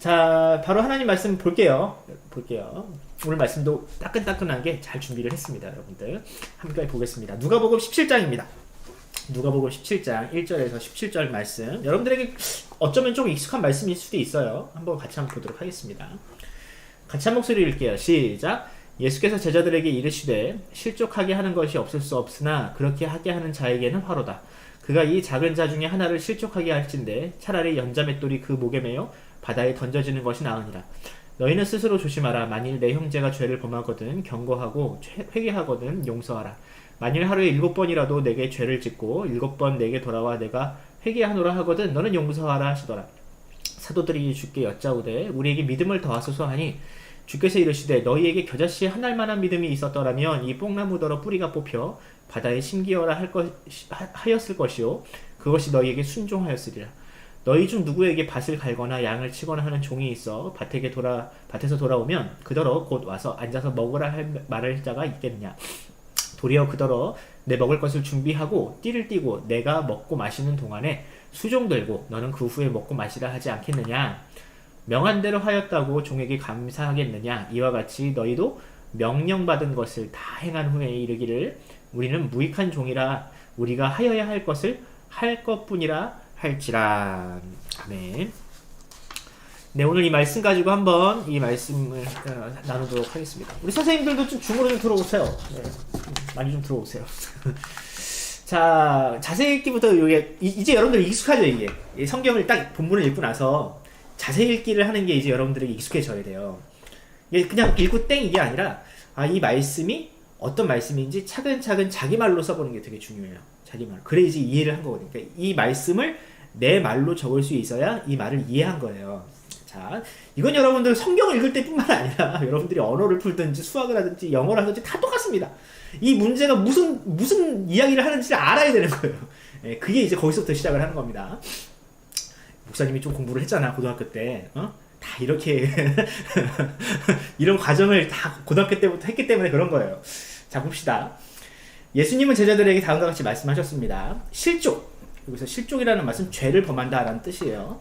자, 바로 하나님 말씀 볼게요. 오늘 말씀도 따끈따끈하게 잘 준비를 했습니다. 여러분들 함께 보겠습니다. 누가복음 17장입니다. 누가복음 17장 1절에서 17절 말씀, 여러분들에게 어쩌면 좀 익숙한 말씀일 수도 있어요. 같이 한번 보도록 하겠습니다. 같이 한 목소리 읽을게요. 시작. 예수께서 제자들에게 이르시되 실족하게 하는 것이 없을 수 없으나 그렇게 하게 하는 자에게는 화로다. 그가 이 작은 자 중에 하나를 실족하게 할진대 차라리 연자맷돌이 그 목에 매여 바다에 던져지는 것이 나으니라. 너희는 스스로 조심하라. 만일 내 형제가 죄를 범하거든 경고하고 회개하거든 용서하라. 만일 하루에 7번이라도 내게 죄를 짓고 7번 내게 돌아와 내가 회개하노라 하거든 너는 용서하라 하시더라. 사도들이 주께 여짜오되 우리에게 믿음을 더하소서 하니 주께서 이르시되 너희에게 겨자씨 한 알만한 믿음이 있었더라면 이 뽕나무더러 뿌리가 뽑혀 바다에 심기어라 하였을 것이요 그것이 너희에게 순종하였으리라. 너희 중 누구에게 밭을 갈거나 양을 치거나 하는 종이 있어 밭에서 돌아오면 그더러 곧 와서 앉아서 먹으라 할 말할 자가 있겠느냐. 도리어 그더러 내 먹을 것을 준비하고 띠를 띠고 내가 먹고 마시는 동안에 수종 들고 너는 그 후에 먹고 마시라 하지 않겠느냐. 명한 대로 하였다고 종에게 감사하겠느냐. 이와 같이 너희도 명령받은 것을 다 행한 후에 이르기를 우리는 무익한 종이라 우리가 하여야 할 것을 할 것뿐이라 할지라. 아멘. 네, 오늘 이 말씀 가지고 한번 이 말씀을 나누도록 하겠습니다. 우리 선생님들도 좀 줌으로 좀 들어오세요. 네, 많이 좀 들어오세요. 자, 자세히 읽기부터 이제 여러분들 익숙하죠. 이게 성경을 딱 본문을 읽고 나서 자세히 읽기를 하는 게 이제 여러분들에게 익숙해져야 돼요. 이게 그냥 읽고 땡 이게 아니라 이 말씀이 어떤 말씀인지 차근차근 자기 말로 써보는 게 되게 중요해요. 자기 말. 그래야지 이해를 한 거거든요. 그러니까 이 말씀을 내 말로 적을 수 있어야 이 말을 이해한 거예요. 자, 이건 여러분들 성경을 읽을 때뿐만 아니라 여러분들이 언어를 풀든지 수학을 하든지 영어를 하든지 다 똑같습니다. 이 문제가 무슨 이야기를 하는지를 알아야 되는 거예요. 예, 그게 이제 거기서부터 시작을 하는 겁니다. 목사님이 좀 공부를 했잖아, 고등학교 때. 다 이렇게 이런 과정을 다 고등학교 때부터 했기 때문에 그런 거예요. 자, 봅시다. 예수님은 제자들에게 다음과 같이 말씀하셨습니다. 실족. 여기서 실족이라는 말씀 죄를 범한다라는 뜻이에요.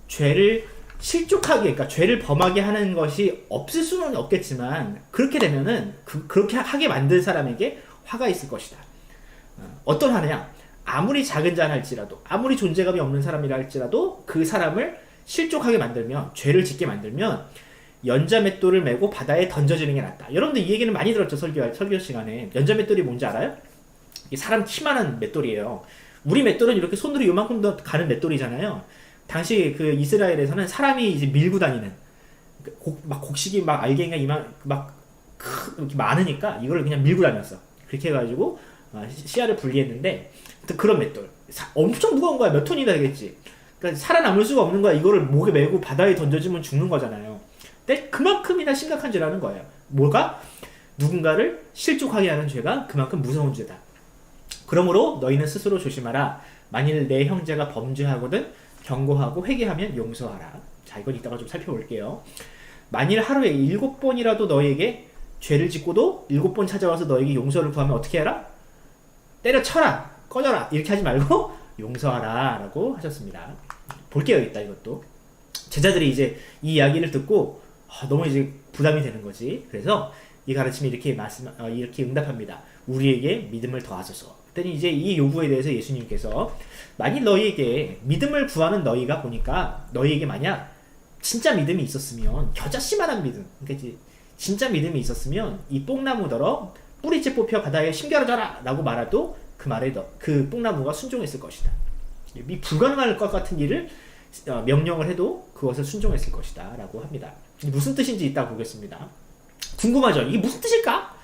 죄를 실족하게, 그러니까 죄를 범하게 하는 것이 없을 수는 없겠지만 그렇게 되면은 그렇게 하게 만든 사람에게 화가 있을 것이다. 어떤 화냐? 아무리 작은 자라 할지라도, 아무리 존재감이 없는 사람이라 할지라도 그 사람을 실족하게 만들면, 죄를 짓게 만들면 연자맷돌을 메고 바다에 던져지는 게 낫다. 여러분들 이 얘기는 많이 들었죠, 설교 시간에. 연자맷돌이 뭔지 알아요? 이게 사람 키만한 맷돌이에요. 우리 맷돌은 이렇게 손으로 요만큼 더 가는 맷돌이잖아요. 당시 그 이스라엘에서는 사람이 이제 밀고 다니는 곡식이 막 알갱이가 이렇게 많으니까 이거를 그냥 밀고 다녔어. 그렇게 해가지고 씨알을 분리했는데 그런 맷돌 엄청 무거운 거야. 몇 톤이나 되겠지. 그러니까 살아남을 수가 없는 거야. 이거를 목에 메고 바다에 던져지면 죽는 거잖아요. 근데 그만큼이나 심각한 죄라는 거예요. 뭐가? 누군가를 실족하게 하는 죄가 그만큼 무서운 죄다. 그러므로 너희는 스스로 조심하라. 만일 내 형제가 범죄하거든 경고하고 회개하면 용서하라. 자, 이건 이따가 좀 살펴볼게요. 만일 하루에 7번이라도 너에게 죄를 짓고도 7번 찾아와서 너에게 용서를 구하면 어떻게 해라? 때려쳐라, 꺼져라, 이렇게 하지 말고 용서하라 라고 하셨습니다. 볼게요. 이따 이것도 제자들이 이제 이 이야기를 듣고 너무 이제 부담이 되는 거지. 그래서 이 가르침이 이렇게 응답합니다. 우리에게 믿음을 더하소서. 그랬더니 이제 이 요구에 대해서 예수님께서 만일 너희에게 믿음을 구하는 너희가 보니까 너희에게 만약 진짜 믿음이 있었으면 겨자씨만한 믿음, 그러니까 이제 진짜 믿음이 있었으면 이 뽕나무더러 뿌리째 뽑혀 바다에 심겨져라 라고 말해도 그 말에 그 뽕나무가 순종했을 것이다. 이 불가능할 것 같은 일을 명령을 해도 그것을 순종했을 것이다 라고 합니다. 무슨 뜻인지 이따 보겠습니다. 궁금하죠? 이게 무슨 뜻일까?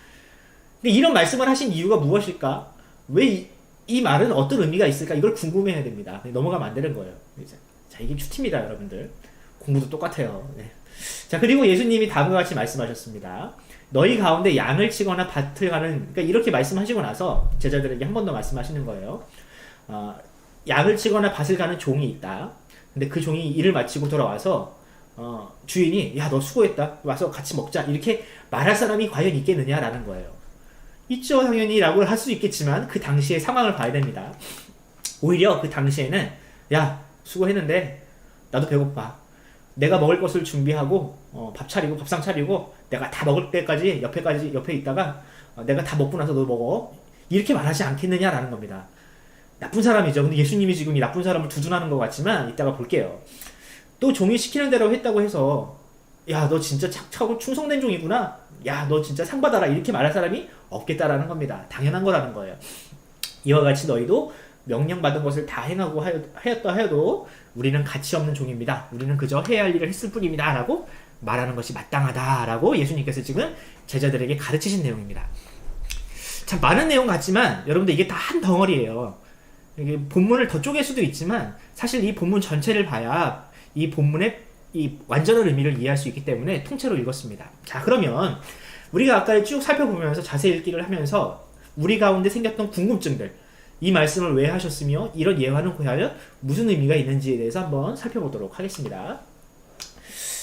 근데 이런 말씀을 하신 이유가 무엇일까? 왜 이 말은 어떤 의미가 있을까? 이걸 궁금해야 됩니다. 넘어가면 안 되는 거예요. 자, 이게 큐티입니다, 여러분들. 공부도 똑같아요. 네. 자, 그리고 예수님이 다음과 같이 말씀하셨습니다. 너희 가운데 양을 치거나 밭을 가는, 그러니까 이렇게 말씀하시고 나서 제자들에게 한 번 더 말씀하시는 거예요. 양을 치거나 밭을 가는 종이 있다. 근데 그 종이 일을 마치고 돌아와서 주인이 야, 너 수고했다. 와서 같이 먹자. 이렇게 말할 사람이 과연 있겠느냐라는 거예요. 있죠, 당연히 라고 할 수 있겠지만 그 당시의 상황을 봐야 됩니다. 오히려 그 당시에는 야, 수고했는데 나도 배고파. 내가 먹을 것을 준비하고 밥 차리고 밥상 차리고 내가 다 먹을 때까지 옆에 있다가 내가 다 먹고 나서 너 먹어. 이렇게 말하지 않겠느냐라는 겁니다. 나쁜 사람이죠. 근데 예수님이 지금 이 나쁜 사람을 두둔하는 것 같지만 이따가 볼게요. 또 종이 시키는 대로 했다고 해서 야, 너 진짜 착하고 충성된 종이구나. 야, 너 진짜 상 받아라. 이렇게 말할 사람이 없겠다라는 겁니다. 당연한 거라는 거예요. 이와 같이 너희도 명령받은 것을 다 행하고 하였다 해도 우리는 가치 없는 종입니다. 우리는 그저 해야 할 일을 했을 뿐입니다. 라고 말하는 것이 마땅하다라고 예수님께서 지금 제자들에게 가르치신 내용입니다. 참 많은 내용 같지만 여러분들 이게 다 한 덩어리예요. 이게 본문을 더 쪼갤 수도 있지만 사실 이 본문 전체를 봐야 이 본문의 이 완전한 의미를 이해할 수 있기 때문에 통째로 읽었습니다. 자, 그러면 우리가 아까 쭉 살펴보면서 자세히 읽기를 하면서 우리 가운데 생겼던 궁금증들, 이 말씀을 왜 하셨으며 이런 예화는 과연 무슨 의미가 있는지에 대해서 한번 살펴보도록 하겠습니다.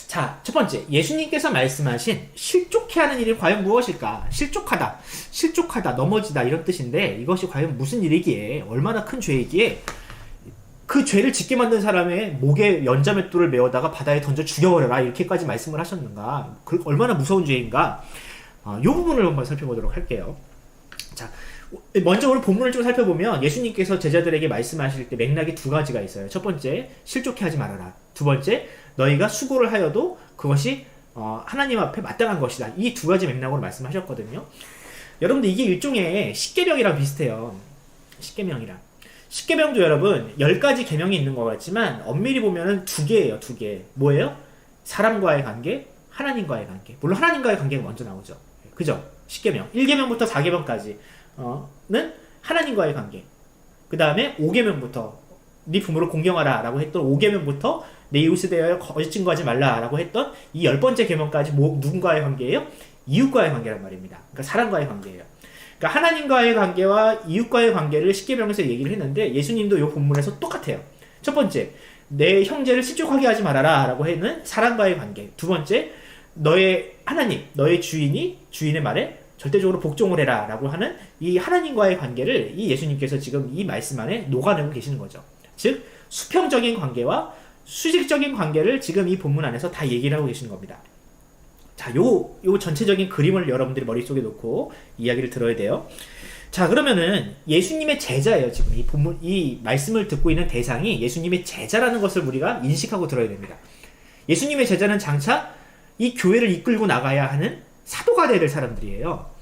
자, 첫 번째, 예수님께서 말씀하신 실족해 하는 일이 과연 무엇일까? 실족하다, 넘어지다 이런 뜻인데 이것이 과연 무슨 일이기에, 얼마나 큰 죄이기에 그 죄를 짓게 만든 사람의 목에 연자맷돌을 메어다가 바다에 던져 죽여버려라 이렇게까지 말씀을 하셨는가? 얼마나 무서운 죄인가? 이 부분을 한번 살펴보도록 할게요. 자, 먼저 오늘 본문을 좀 살펴보면 예수님께서 제자들에게 말씀하실 때 맥락이 두 가지가 있어요. 첫 번째, 실족해 하지 말아라. 두 번째, 너희가 수고를 하여도 그것이 하나님 앞에 마땅한 것이다. 이 두 가지 맥락으로 말씀하셨거든요. 여러분들 이게 일종의 십계명이랑 비슷해요. 십계명도 여러분 10가지 계명이 있는 것 같지만 엄밀히 보면은 두 개예요. 두 개. 뭐예요? 사람과의 관계, 하나님과의 관계. 물론 하나님과의 관계가 먼저 나오죠. 그죠? 십계명. 1계명부터 4계명까지 는 하나님과의 관계. 그 다음에 5계명부터 네 부모를 공경하라 라고 했던 5계명부터 내 이웃에 대하여 거짓 증거하지 말라 라고 했던 이 10번째 계명까지 누군가의 관계예요? 이웃과의 관계란 말입니다. 그러니까 사람과의 관계예요. 그러니까 하나님과의 관계와 이웃과의 관계를 10계명에서 얘기를 했는데 예수님도 이 본문에서 똑같아요. 첫 번째, 내 형제를 실족하게 하지 말아라 라고 하는 사람과의 관계. 두 번째, 너의 하나님, 너의 주인의 말에 절대적으로 복종을 해라 라고 하는 이 하나님과의 관계를 이 예수님께서 지금 이 말씀 안에 녹아내고 계시는 거죠. 즉 수평적인 관계와 수직적인 관계를 지금 이 본문 안에서 다 얘기를 하고 계시는 겁니다. 자, 요 전체적인 그림을 여러분들이 머릿속에 놓고 이야기를 들어야 돼요. 자, 그러면은 예수님의 제자예요. 지금 이 본문, 이 말씀을 듣고 있는 대상이 예수님의 제자라는 것을 우리가 인식하고 들어야 됩니다. 예수님의 제자는 장차 이 교회를 이끌고 나가야 하는 사도가 되야 될 사람들이에요.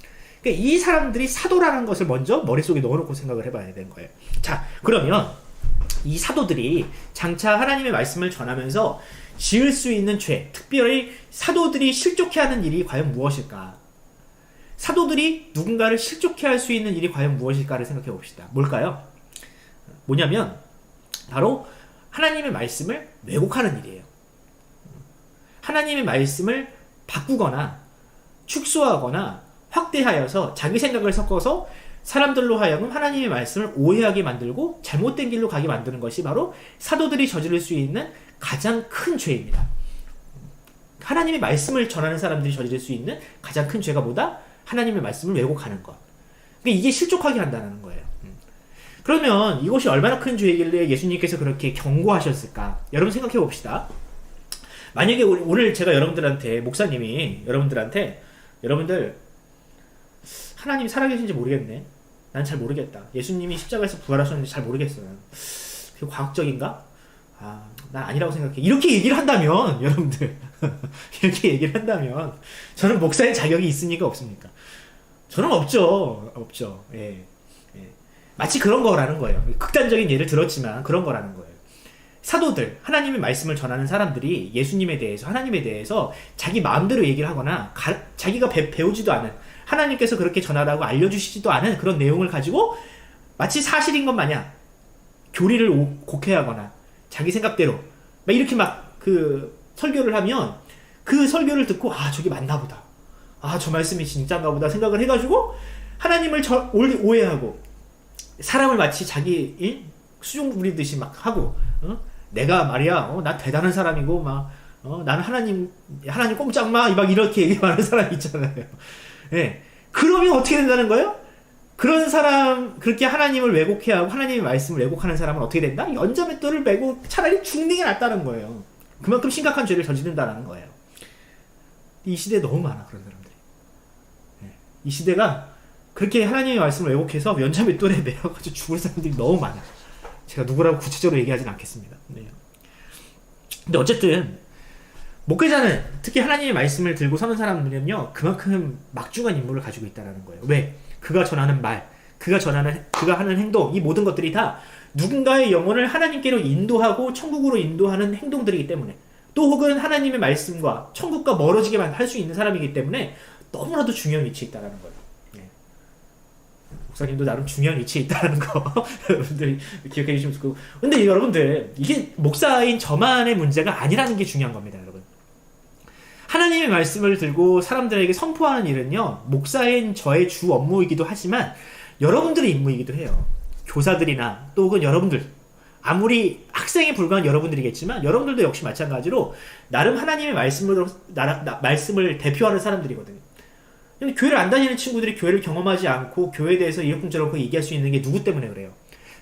그러니까 이 사람들이 사도라는 것을 먼저 머릿속에 넣어놓고 생각을 해봐야 되는 거예요. 자, 그러면 이 사도들이 장차 하나님의 말씀을 전하면서 지을 수 있는 죄, 특별히 사도들이 실족해 하는 일이 과연 무엇일까? 사도들이 누군가를 실족해 할 수 있는 일이 과연 무엇일까를 생각해 봅시다. 뭘까요? 뭐냐면 바로 하나님의 말씀을 왜곡하는 일이에요. 하나님의 말씀을 바꾸거나 축소하거나 확대하여서 자기 생각을 섞어서 사람들로 하여금 하나님의 말씀을 오해하게 만들고 잘못된 길로 가게 만드는 것이 바로 사도들이 저지를 수 있는 가장 큰 죄입니다. 하나님의 말씀을 전하는 사람들이 저지를 수 있는 가장 큰 죄가 뭐다? 하나님의 말씀을 왜곡하는 것. 그러니까 이게 실족하게 한다는 거예요. 그러면 이것이 얼마나 큰 죄이길래 예수님께서 그렇게 경고하셨을까? 여러분 생각해 봅시다. 만약에 오늘 제가 목사님이 여러분들 하나님 살아계신지 모르겠네. 난 잘 모르겠다. 예수님이 십자가에서 부활하셨는지 잘 모르겠어요. 그게 과학적인가? 난 아니라고 생각해. 이렇게 얘기를 한다면 여러분들 이렇게 얘기를 한다면 저는 목사의 자격이 있습니까? 없습니까? 저는 없죠. 예. 마치 그런 거라는 거예요. 극단적인 예를 들었지만 그런 거라는 거예요. 사도들, 하나님의 말씀을 전하는 사람들이 예수님에 대해서, 하나님에 대해서 자기 마음대로 얘기를 하거나 자기가 배우지도 않은, 하나님께서 그렇게 전하라고 알려주시지도 않은 그런 내용을 가지고 마치 사실인 것 마냥 교리를 곡해하거나 자기 생각대로 이렇게 설교를 하면 그 설교를 듣고 저게 맞나 보다. 저 말씀이 진짜인가 보다 생각을 해가지고 하나님을 오해하고 사람을 마치 자기 수종 부리듯이 하고 내가 말이야 나 대단한 사람이고 나는 하나님 꼼짝마 이렇게 얘기하는 사람 있잖아요. 네. 그러면 어떻게 된다는 거예요? 그런 사람, 그렇게 하나님을 왜곡해하고 하나님의 말씀을 왜곡하는 사람은 어떻게 된다? 연자맷돌을 메고 차라리 죽는 게 낫다는 거예요. 그만큼 심각한 죄를 저지른다라는 거예요. 이 시대에 너무 많아, 그런 사람들이. 이 시대가 그렇게 하나님의 말씀을 왜곡해서 연자맷돌에 매여가지고 죽을 사람들이 너무 많아. 제가 누구라고 구체적으로 얘기하진 않겠습니다. 네. 근데 어쨌든 목회자는, 특히 하나님의 말씀을 들고 서는 사람들은요, 그만큼 막중한 임무를 가지고 있다는 거예요. 왜? 그가 전하는 말, 그가 하는 행동, 이 모든 것들이 다 누군가의 영혼을 하나님께로 인도하고 천국으로 인도하는 행동들이기 때문에, 또 혹은 하나님의 말씀과 천국과 멀어지게 할 수 있는 사람이기 때문에 너무나도 중요한 위치에 있다는 거예요. 네. 목사님도 나름 중요한 위치에 있다는 거 여러분들이 기억해 주시면 좋고. 근데 여러분들, 이게 목사인 저만의 문제가 아니라는 게 중요한 겁니다, 여러분. 하나님의 말씀을 들고 사람들에게 선포하는 일은요, 목사인 저의 주 업무이기도 하지만 여러분들의 임무이기도 해요. 교사들이나 또 혹은 여러분들, 아무리 학생에 불과한 여러분들이겠지만 여러분들도 역시 마찬가지로 나름 하나님의 말씀을 대표하는 사람들이거든요. 근데 교회를 안 다니는 친구들이 교회를 경험하지 않고 교회에 대해서 이러쿵저러쿵 얘기할 수 있는 게 누구 때문에 그래요?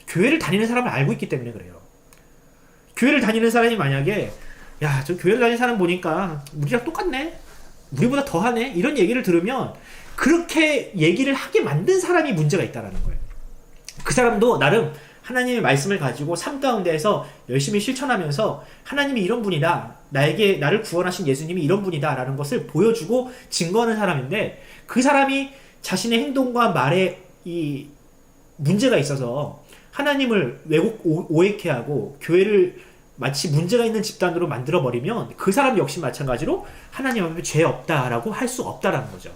교회를 다니는 사람을 알고 있기 때문에 그래요. 교회를 다니는 사람이 만약에 야, 저 교회를 다니는 사람 보니까 우리랑 똑같네, 우리보다 더하네, 이런 얘기를 들으면 그렇게 얘기를 하게 만든 사람이 문제가 있다는 거예요. 그 사람도 나름 하나님의 말씀을 가지고 삶 가운데에서 열심히 실천하면서 하나님이 이런 분이다, 나를 구원하신 예수님이 이런 분이다 라는 것을 보여주고 증거하는 사람인데, 그 사람이 자신의 행동과 말에 이 문제가 있어서 하나님을 오해케 하고 교회를 마치 문제가 있는 집단으로 만들어버리면 그 사람 역시 마찬가지로 하나님 앞에 죄 없다라고 할 수 없다라는 거죠.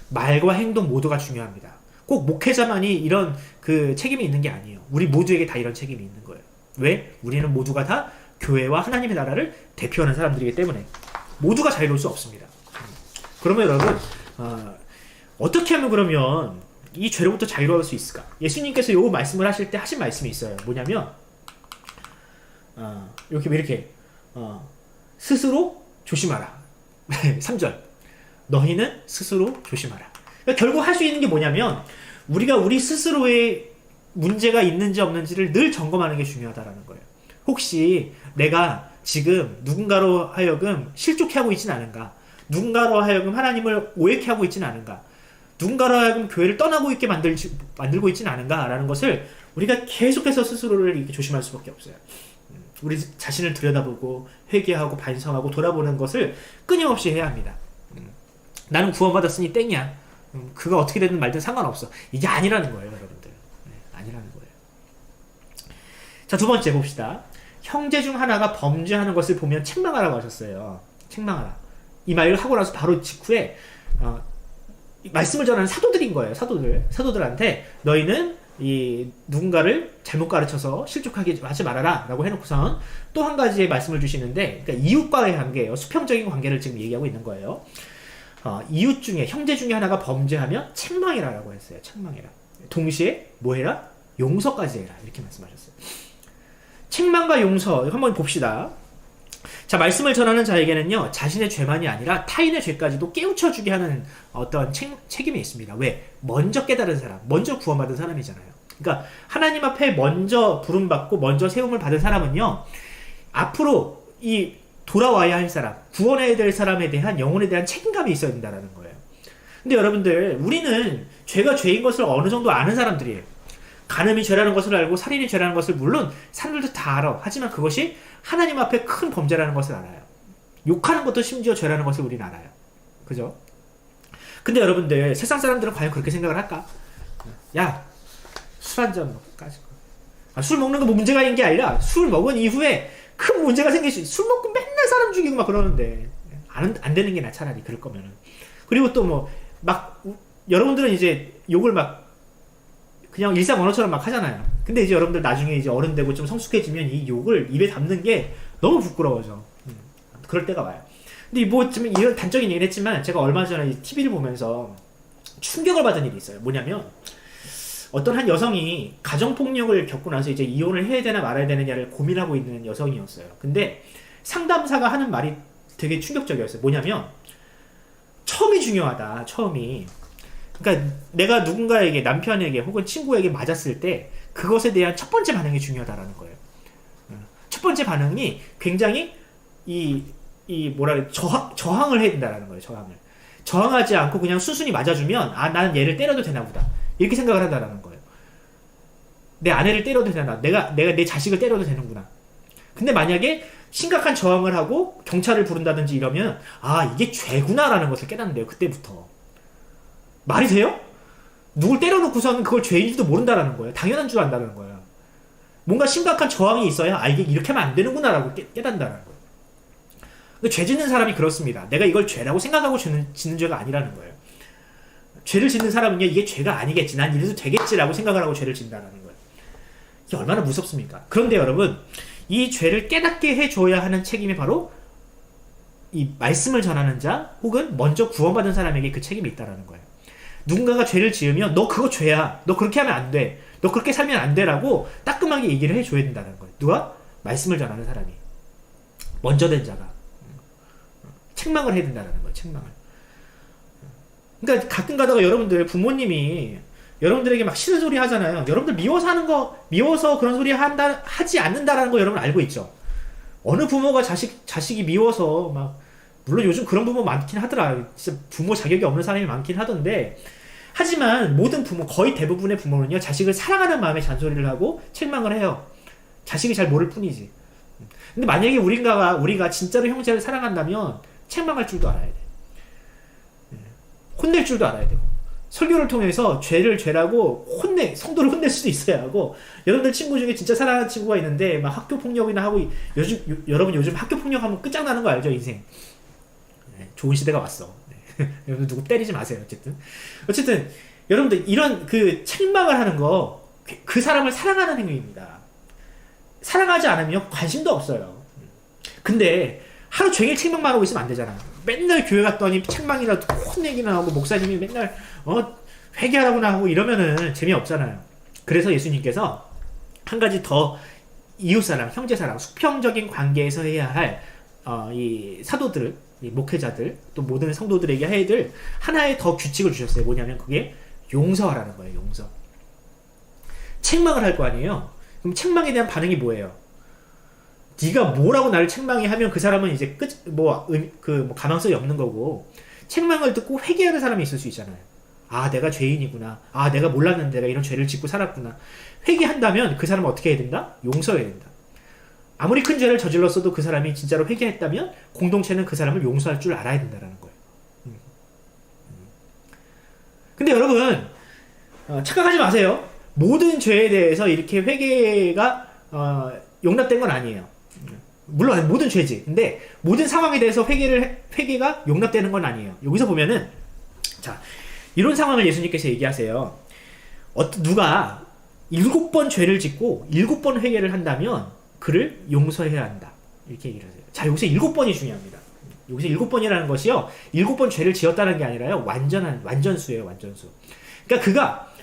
말과 행동 모두가 중요합니다. 꼭 목회자만이 이런 그 책임이 있는 게 아니에요. 우리 모두에게 다 이런 책임이 있는 거예요. 왜? 우리는 모두가 다 교회와 하나님의 나라를 대표하는 사람들이기 때문에 모두가 자유로울 수 없습니다. 그러면 여러분, 어떻게 하면 그러면 이 죄로부터 자유로울 수 있을까? 예수님께서 요 말씀을 하실 때 하신 말씀이 있어요. 뭐냐면 이렇게 스스로 조심하라. 3절, 너희는 스스로 조심하라. 그러니까 결국 할 수 있는 게 뭐냐면, 우리가 우리 스스로의 문제가 있는지 없는지를 늘 점검하는 게 중요하다라는 거예요. 혹시 내가 지금 누군가로 하여금 실족해 하고 있지는 않은가? 누군가로 하여금 하나님을 오해케 하고 있지는 않은가? 누군가로 하여금 교회를 떠나고 있게 만들고 있지는 않은가? 라는 것을 우리가 계속해서 스스로를 이렇게 조심할 수밖에 없어요. 우리 자신을 들여다보고 회개하고 반성하고 돌아보는 것을 끊임없이 해야 합니다. 나는 구원받았으니 땡이야. 그가 어떻게 되든 말든 상관없어. 이게 아니라는 거예요, 여러분들. 아니라는 거예요. 자, 두 번째 봅시다. 형제 중 하나가 범죄하는 것을 보면 책망하라고 하셨어요. 책망하라. 이 말을 하고 나서 바로 직후에 말씀을 전하는 사도들인 거예요. 사도들한테 너희는 이 누군가를 잘못 가르쳐서 실족하게 하지 말아라 라고 해놓고선 또 한 가지의 말씀을 주시는데, 그러니까 이웃과의 관계예요. 수평적인 관계를 지금 얘기하고 있는 거예요. 이웃 중에, 형제 중에 하나가 범죄하면 책망이라고 했어요. 책망해라. 동시에 뭐 해라? 용서까지 해라. 이렇게 말씀하셨어요. 책망과 용서 한번 봅시다. 자, 말씀을 전하는 자에게는요, 자신의 죄만이 아니라 타인의 죄까지도 깨우쳐주게 하는 어떤 책임이 있습니다. 왜? 먼저 깨달은 사람, 먼저 구원받은 사람이잖아요. 그러니까 하나님 앞에 먼저 부름받고 먼저 세움을 받은 사람은요, 앞으로 이 돌아와야 할 사람, 구원해야 될 사람에 대한, 영혼에 대한 책임감이 있어야 된다는 거예요. 근데 여러분들, 우리는 죄가 죄인 것을 어느 정도 아는 사람들이에요. 간음이 죄라는 것을 알고 살인이 죄라는 것을 물론 사람들도 다 알아. 하지만 그것이 하나님 앞에 큰 범죄라는 것을 알아요. 욕하는 것도 심지어 죄라는 것을 우리는 알아요. 그죠? 근데 여러분들, 세상 사람들은 과연 그렇게 생각을 할까? 야, 술 한 잔 먹까지. 술 먹는 거 뭐 문제가 있는 게 아니라, 술 먹은 이후에 큰 문제가 생길 수 있어. 술 먹고 맨날 사람 죽이고 막 그러는데 안 되는 게 나, 차라리 그럴 거면은. 그리고 또 여러분들은 이제 욕을 막 그냥 일상 언어처럼 막 하잖아요. 근데 이제 여러분들 나중에 이제 어른 되고 좀 성숙해지면 이 욕을 입에 담는 게 너무 부끄러워져. 그럴 때가 와요. 근데 좀 이런 단적인 얘기를 했지만, 제가 얼마 전에 TV를 보면서 충격을 받은 일이 있어요. 뭐냐면, 어떤 한 여성이 가정폭력을 겪고 나서 이제 이혼을 해야 되나 말아야 되느냐를 고민하고 있는 여성이었어요. 근데 상담사가 하는 말이 되게 충격적이었어요. 뭐냐면, 처음이 중요하다. 처음이. 그러니까 내가 누군가에게, 남편에게 혹은 친구에게 맞았을 때 그것에 대한 첫 번째 반응이 중요하다라는 거예요. 첫 번째 반응이 굉장히 뭐라 그래, 저항을 해야 된다라는 거예요, 저항하지 않고 그냥 순순히 맞아주면, 아, 나는 얘를 때려도 되나 보다. 이렇게 생각을 한다라는 거예요. 내 아내를 때려도 되나? 내가 내 자식을 때려도 되는구나. 근데 만약에 심각한 저항을 하고 경찰을 부른다든지 이러면, 아, 이게 죄구나라는 것을 깨닫는데요, 그때부터. 말이 돼요? 누굴 때려놓고서는 그걸 죄인지도 모른다라는 거예요. 당연한 줄 안다는 거예요. 뭔가 심각한 저항이 있어야, 아, 이게 이렇게 하면 안 되는구나라고 깨닫는다는 거예요. 근데 죄 짓는 사람이 그렇습니다. 내가 이걸 죄라고 생각하고 짓는 죄가 아니라는 거예요. 죄를 짓는 사람은요, 이게 죄가 아니겠지, 난 이래도 되겠지라고 생각을 하고 죄를 짓는다는 거예요. 이게 얼마나 무섭습니까? 그런데 여러분, 이 죄를 깨닫게 해줘야 하는 책임이 바로 이 말씀을 전하는 자, 혹은 먼저 구원받은 사람에게 그 책임이 있다는 거예요. 누군가가 죄를 지으면, 너 그거 죄야, 너 그렇게 하면 안 돼, 너 그렇게 살면 안 돼라고 따끔하게 얘기를 해줘야 된다는 거예요. 누가? 말씀을 전하는 사람이, 먼저 된 자가 책망을 해야 된다는 거예요. 책망을. 그러니까 가끔 가다가 여러분들 부모님이 여러분들에게 막 싫은 소리 하잖아요. 여러분들 미워서 그런 소리 하지 않는다라는 거 여러분 알고 있죠? 어느 부모가 자식이 미워서 막, 물론 요즘 그런 부모 많긴 하더라. 진짜 부모 자격이 없는 사람이 많긴 하던데, 하지만 모든 부모, 거의 대부분의 부모는요, 자식을 사랑하는 마음에 잔소리를 하고 책망을 해요. 자식이 잘 모를 뿐이지. 근데 만약에 우리가 진짜로 형제를 사랑한다면 책망할 줄도 알아야 돼. 혼낼 줄도 알아야 되고, 설교를 통해서 죄를 죄라고 성도를 혼낼 수도 있어야 하고. 여러분들 친구 중에 진짜 사랑하는 친구가 있는데 막 학교 폭력이나 하고, 여러분 요즘 학교 폭력하면 끝장나는 거 알죠, 인생. 좋은 시대가 왔어. 여러분 누구 때리지 마세요. 어쨌든 여러분들 이런 그 책망을 하는 거, 그 사람을 사랑하는 행위입니다. 사랑하지 않으면 관심도 없어요. 근데 하루 종일 책망만 하고 있으면 안 되잖아. 맨날 교회 갔더니 책망이나 혼내기나 하고, 목사님이 맨날 회개하라고나 하고 이러면은 재미없잖아요. 그래서 예수님께서 한 가지 더 이웃사랑, 형제사랑, 수평적인 관계에서 해야 할 이 사도들, 이 목회자들, 또 모든 성도들에게 해야 될 하나의 더 규칙을 주셨어요. 뭐냐면 그게 용서하라는 거예요. 용서. 책망을 할 거 아니에요. 그럼 책망에 대한 반응이 뭐예요? 네가 뭐라고 나를 책망해 하면 그 사람은 이제 가망성이 없는 거고, 책망을 듣고 회개하는 사람이 있을 수 있잖아요. 아, 내가 죄인이구나. 아, 내가 몰랐는데 내가 이런 죄를 짓고 살았구나. 회개한다면 그 사람은 어떻게 해야 된다? 용서해야 된다. 아무리 큰 죄를 저질렀어도 그 사람이 진짜로 회개했다면 공동체는 그 사람을 용서할 줄 알아야 된다는 거예요. 근데 여러분, 착각하지 마세요. 모든 죄에 대해서 이렇게 회개가 용납된 건 아니에요. 물론 모든 죄지. 근데 모든 상황에 대해서 회개가 용납되는 건 아니에요. 여기서 보면은, 자, 이런 상황을 예수님께서 얘기하세요. 누가 7번 죄를 짓고 7번 회개를 한다면 그를 용서해야 한다. 이렇게 얘기를 하세요. 자, 여기서 7번이 중요합니다. 여기서 7번이라는 것이요, 7번 죄를 지었다는 게 아니라요, 완전수예요, 완전수. 그러니까 그가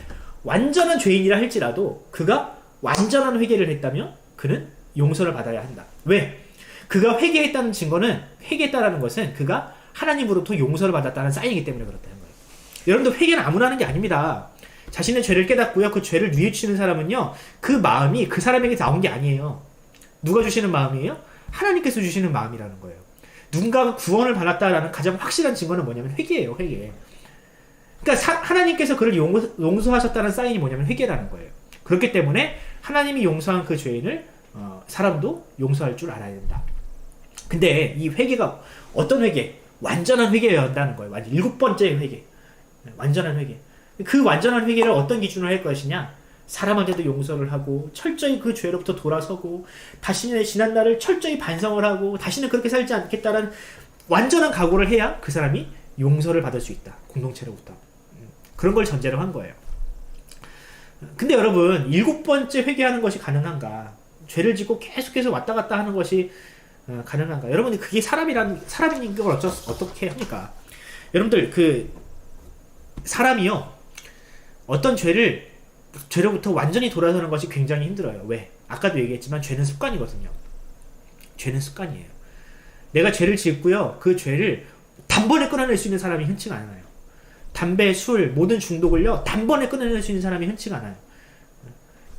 완전한 죄인이라 할지라도 그가 완전한 회개를 했다면 그는 용서를 받아야 한다. 왜? 그가 회개했다는 증거는, 회개했다라는 것은 그가 하나님으로부터 용서를 받았다는 사인이기 때문에 그렇다는 거예요. 여러분들, 회개는 아무나 하는 게 아닙니다. 자신의 죄를 깨닫고요, 그 죄를 뉘우치는 사람은요, 그 마음이 그 사람에게 나온 게 아니에요. 누가 주시는 마음이에요? 하나님께서 주시는 마음이라는 거예요. 누군가가 구원을 받았다라는 가장 확실한 증거는 뭐냐면 회개예요, 회개. 그러니까 하나님께서 그를 용서하셨다는 사인이 뭐냐면 회개라는 거예요. 그렇기 때문에 하나님이 용서한 그 죄인을 사람도 용서할 줄 알아야 된다. 근데 이 회개가 어떤 회개? 완전한 회개여야 한다는 거예요. 7번째 회개. 완전한 회개. 그 완전한 회개를 어떤 기준으로 할 것이냐? 사람한테도 용서를 하고, 철저히 그 죄로부터 돌아서고, 다시는 지난 날을 철저히 반성을 하고, 다시는 그렇게 살지 않겠다는 완전한 각오를 해야 그 사람이 용서를 받을 수 있다. 공동체로부터. 그런 걸 전제로 한 거예요. 근데 여러분, 7번째 회개하는 것이 가능한가? 죄를 짓고 계속해서 왔다 갔다 하는 것이 가능한가? 여러분이 그게 사람인 걸 어떻게 합니까? 여러분들, 사람이요, 어떤 죄로부터 완전히 돌아서는 것이 굉장히 힘들어요. 왜? 아까도 얘기했지만 죄는 습관이거든요. 죄는 습관이에요. 내가 죄를 짓고요, 그 죄를 단번에 끊어낼 수 있는 사람이 흔치가 않아요. 담배, 술, 모든 중독을요, 단번에 끊어낼 수 있는 사람이 흔치가 않아요.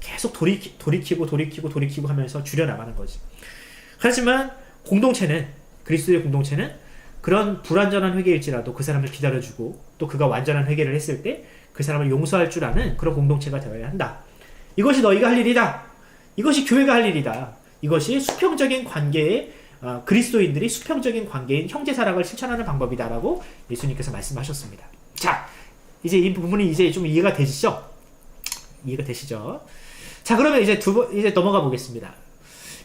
계속 돌이키고 하면서 줄여나가는 거지. 하지만 그리스도의 공동체는 그런 불완전한 회개일지라도 그 사람을 기다려주고 또 그가 완전한 회개를 했을 때 그 사람을 용서할 줄 아는 그런 공동체가 되어야 한다. 이것이 너희가 할 일이다. 이것이 교회가 할 일이다. 이것이 수평적인 관계의 그리스도인들이 수평적인 관계인 형제사랑을 실천하는 방법이다라고 예수님께서 말씀하셨습니다. 자, 이제 이 부분이 이제 좀 이해가 되시죠? 자, 그러면 이제 넘어가 보겠습니다.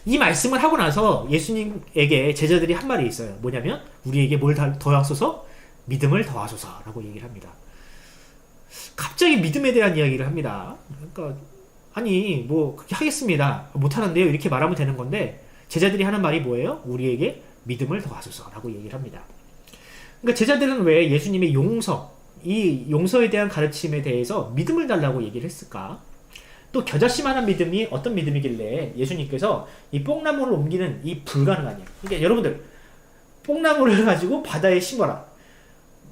이 말씀을 하고 나서 예수님에게 제자들이 한 말이 있어요. 뭐냐면 우리에게 뭘 더하소서? 믿음을 더하소서라고 얘기를 합니다. 갑자기 믿음에 대한 이야기를 합니다. 그러니까 아니 뭐 그렇게 하겠습니다. 못하는데요. 이렇게 말하면 되는 건데 제자들이 하는 말이 뭐예요? 우리에게 믿음을 더하소서라고 얘기를 합니다. 그러니까 제자들은 왜 예수님의 이 용서에 대한 가르침에 대해서 믿음을 달라고 얘기를 했을까? 또 겨자씨만한 믿음이 어떤 믿음이길래 예수님께서 이 뽕나무를 옮기는 이 불가능한 일. 그러니까 여러분들 뽕나무를 가지고 바다에 심어라.